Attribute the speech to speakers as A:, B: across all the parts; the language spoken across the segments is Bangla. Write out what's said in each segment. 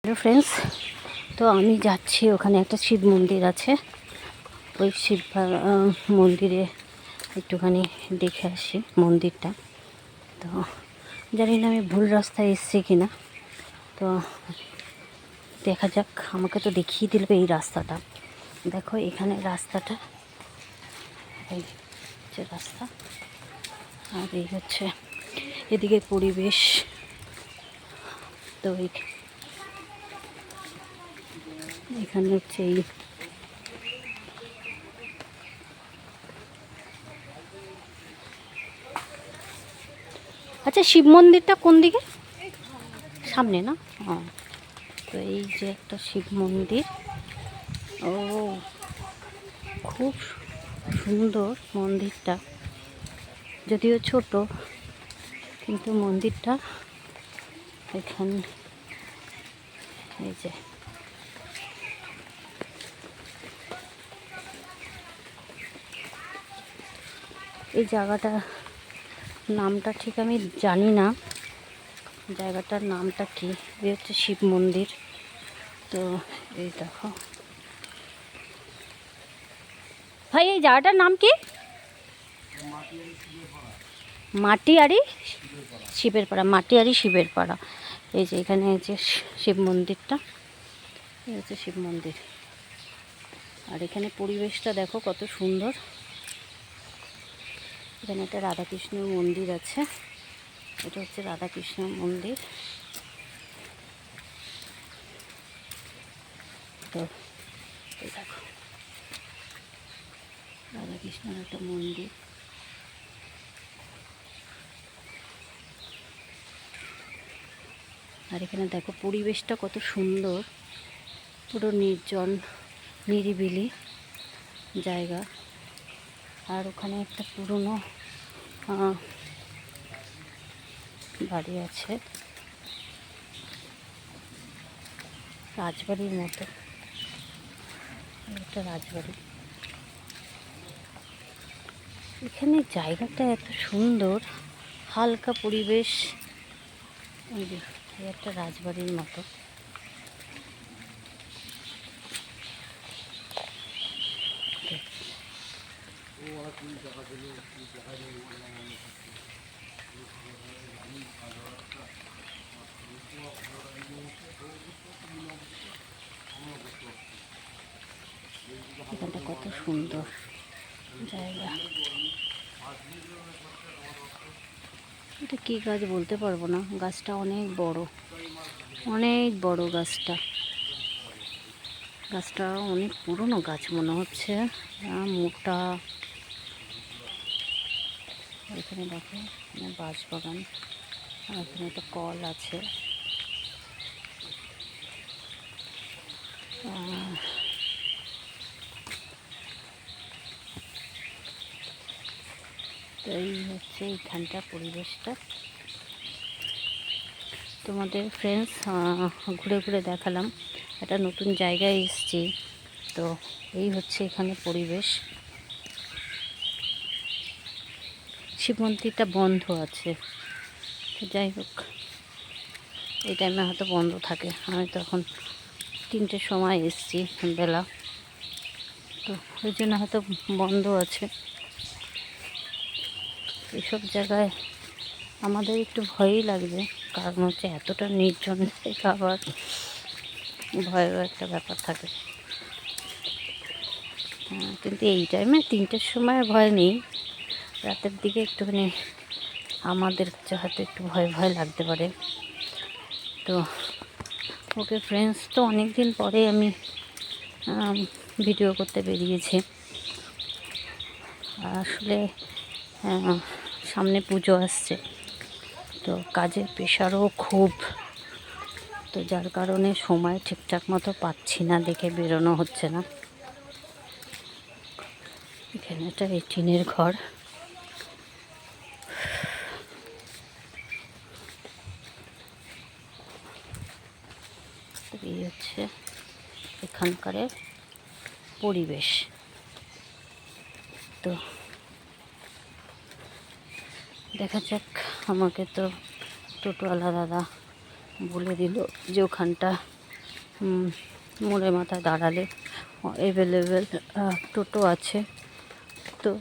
A: হ্যালো ফ্রেন্ডস, তো আমি যাচ্ছি, ওখানে একটা শিব মন্দির আছে। ওই শিব মন্দিরে একটুখানি দেখে আসি মন্দিরটা। তো জানি না আমি ভুল রাস্তায় এসেছি কিনা, তো দেখা যাক। আমাকে তো দেখিয়ে দিল এই রাস্তাটা। দেখো এখানে রাস্তাটা, এই হচ্ছে রাস্তা, আর এই হচ্ছে এদিকে পরিবেশ। তো এখানে হচ্ছে এই আচ্ছা, শিব মন্দিরটা কোন দিকে? সামনে না? তো এই যে একটা শিব মন্দির। ও, খুব সুন্দর মন্দিরটা, যদিও ছোট, কিন্তু মন্দিরটা এখানে এই যে এই জায়গাটা নামটা ঠিক আমি জানি না, জায়গাটার নামটা কি। এই হচ্ছে শিব মন্দির। তো এই দেখো ভাই, এই জায়গাটার নাম কি? মাটিয়ারি শিবের পাড়া, মাটিয়ারি শিবের পাড়া। এই যে এখানে যে শিব মন্দিরটা, এই হচ্ছে শিব মন্দির। আর এখানে পরিবেশটা দেখো কত সুন্দর। এখানে একটা রাধাকৃষ্ণের মন্দির আছে। এটা হচ্ছে রাধাকৃষ্ণের মন্দির। তো এই দেখো রাধাকৃষ্ণের একটা মন্দির। আর এখানে দেখো পরিবেশটা কত সুন্দর, পুরো নির্জন নিরিবিলি জায়গা। আর ওখানে একটা পুরনো বাড়ি আছে, রাজবাড়ির মতো। একটা রাজবাড়ি। এখানে জায়গাটা এত সুন্দর, হালকা পরিবেশ। এই একটা রাজবাড়ির মতো। এখানটা কত সুন্দর জায়গা। এটা কি গাছ বলতে পারবো না, গাছটা অনেক বড়, অনেক বড় গাছটা। গাছটা অনেক পুরনো গাছ মনে হচ্ছে, মোটা। এখানে দেখো বাঁশ বাগান, আর এখানে একটা কল আছে। তো এই হচ্ছে এইখানটার পরিবেশটা। তোমাদের ফ্রেন্ডস ঘুরে ঘুরে দেখালাম, একটা নতুন জায়গায় এসেছি। তো এই হচ্ছে এখানে পরিবেশ। শিব মন্দিরটা বন্ধ আছে, যাই হোক এই টাইমে হয়তো বন্ধ থাকে। আমি তখন 3টের সময় এসেছি বেলা, তো ওই জন্য হয়তো বন্ধ আছে। এইসব জায়গায় আমাদের একটু ভয়ই লাগবে, কারণ হচ্ছে এতটা নির্জন জায়গা, আবার ভয়েরও একটা ব্যাপার থাকে। কিন্তু এই টাইমে 3টের সময় ভয় নেই, রাতের দিকে একটুখানি আমাদের কাছে হয়তো একটু ভয় ভয় লাগতে পারে। তো ওকে ফ্রেন্ডস, তো অনেক দিন পরে আমি ভিডিও করতে বেরিয়েছি। আসলে সামনে পুজো আসছে, তো কাজের প্রেশারও খুব, তো যার কারণে সময় ঠিকঠাক মতো পাচ্ছি না, দেখে বেরোনো হচ্ছে না। এখানে একটা টিনের ঘর। এই হচ্ছে এখানকার পরিবেশ। তো দেখা যাক। আমাকে তো টোটোওয়ালা দাদা বলে দিল যে ওখানটা মোড়ের মাথায় দাঁড়ালে অ্যাভেলেবেল টোটো আছে। তো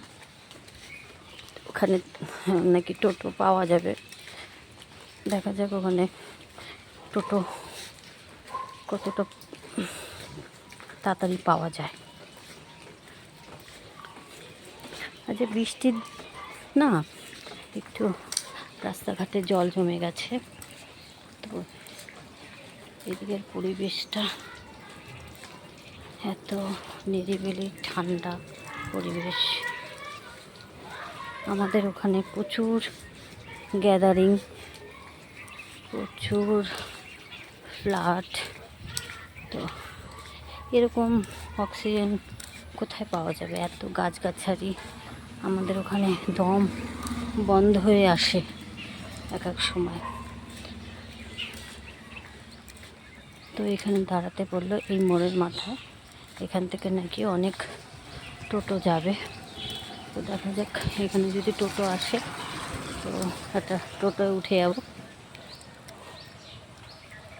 A: ওখানে নাকি টোটো পাওয়া যাবে, দেখা যাক ওখানে টোটো কতটা তাড়াতাড়ি পাওয়া যায়। আচ্ছা, বৃষ্টির না একটু রাস্তাঘাটে জল জমে গেছে, তো এদিকের পরিবেশটা এত নিরিবিলি ঠান্ডা পরিবেশ। আমাদের ওখানে প্রচুর গ্যাদারিং, প্রচুর ফ্লাড। তো এরকম অক্সিজেন কোথায় পাওয়া যাবে? এত গাছগাছালি, আমাদের ওখানে দম বন্ধ হয়ে আসে এক এক সময়। তো এখানে দাঁড়াতে বললো এই মোড়ের মাথায়, এখান থেকে নাকি অনেক টোটো যাবে। তো দেখা যাক এখানে যদি টোটো আসে তো একটা টোটোয় উঠে যাব।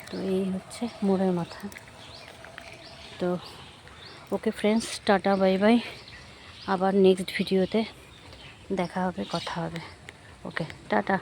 A: তো এই হচ্ছে মোড়ের মাথা। তো okay friends, tata bye bye. আবার নেক্সট ভিডিওতে দেখা হবে, কথা হবে। ওকে, টাটা।